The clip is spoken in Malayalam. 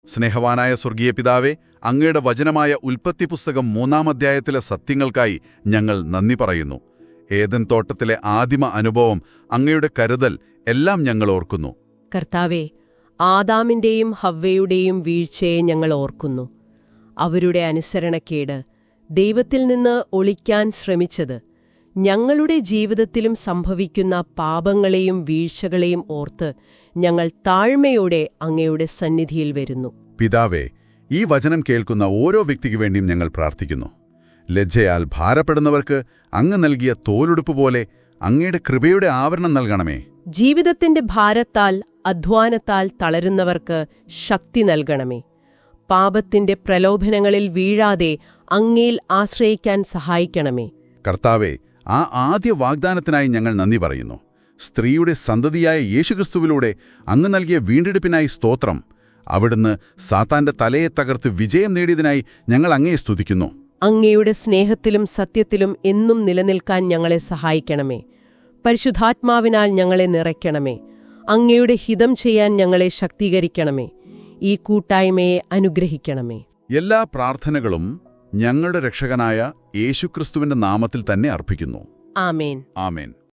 സ്നേഹവാനായ സ്വർഗീയ പിതാവേ, അങ്ങയുടെ വചനമായ ഉൽപ്പത്തി പുസ്തകം 3-ാം അധ്യായത്തിലെ സത്യങ്ങൾക്കായി ഞങ്ങൾ നന്ദി പറയുന്നു. ഏദൻ തോട്ടത്തിലെ ആദിമ അനുഭവം, അങ്ങയുടെ കരുതൽ എല്ലാം ഞങ്ങൾ ഓർക്കുന്നു. കർത്താവേ, ആദാമിന്റെയും ഹവ്വയുടെയും വീഴ്ചയെ ഞങ്ങൾ ഓർക്കുന്നു. അവരുടെ അനുസരണക്കേട്, ദൈവത്തിൽ നിന്ന് ഒളിക്കാൻ ശ്രമിച്ചത്, ഞങ്ങളുടെ ജീവിതത്തിലും സംഭവിക്കുന്ന പാപങ്ങളെയും വീഴ്ചകളെയും ഓർത്ത് ഞങ്ങൾ താഴ്മയോടെ അങ്ങയുടെ സന്നിധിയിൽ വരുന്നു. പിതാവേ, ഈ വചനം കേൾക്കുന്ന ഓരോ വ്യക്തിക്കു വേണ്ടിയും ഞങ്ങൾ പ്രാർത്ഥിക്കുന്നു. ലജ്ജയാൽ ഭാരപ്പെടുന്നവർക്ക് അങ്ങ് നൽകിയ തോലുടുപ്പ് പോലെ അങ്ങയുടെ കൃപയുടെ ആവരണം നൽകണമേ. ജീവിതത്തിന്റെ ഭാരത്താൽ, അധ്വാനത്താൽ തളരുന്നവർക്ക് ശക്തി നൽകണമേ. പാപത്തിന്റെ പ്രലോഭനങ്ങളിൽ വീഴാതെ അങ്ങയിൽ ആശ്രയിക്കാൻ സഹായിക്കണമേ. കർത്താവേ, ആ ആദ്യ വാഗ്ദാനത്തിനായി ഞങ്ങൾ നന്ദി പറയുന്നു. സ്ത്രീയുടെ സന്തതിയായ യേശുക്രിസ്തുവിലൂടെ അങ്ങ് നൽകിയ വീണ്ടെടുപ്പിനായി സ്തോത്രം. അവിടുന്ന് സാത്താന്റെ തലയെ തകർത്ത് വിജയം നേടിയതിനായി ഞങ്ങൾ അങ്ങയെ സ്തുതിക്കുന്നു. അങ്ങയുടെ സ്നേഹത്തിലും സത്യത്തിലും എന്നും നിലനിൽക്കാൻ ഞങ്ങളെ സഹായിക്കണമേ. പരിശുദ്ധാത്മാവിനാൽ ഞങ്ങളെ നിറയ്ക്കണമേ. അങ്ങയുടെ ഹിതം ചെയ്യാൻ ഞങ്ങളെ ശക്തീകരിക്കണമേ. ഈ കൂട്ടായ്മയെ അനുഗ്രഹിക്കണമേ. എല്ലാ പ്രാർത്ഥനകളും ഞങ്ങളുടെ രക്ഷകനായ യേശുക്രിസ്തുവിന്റെ നാമത്തിൽ തന്നെ അർപ്പിക്കുന്നു. ആമേൻ. ആമേൻ.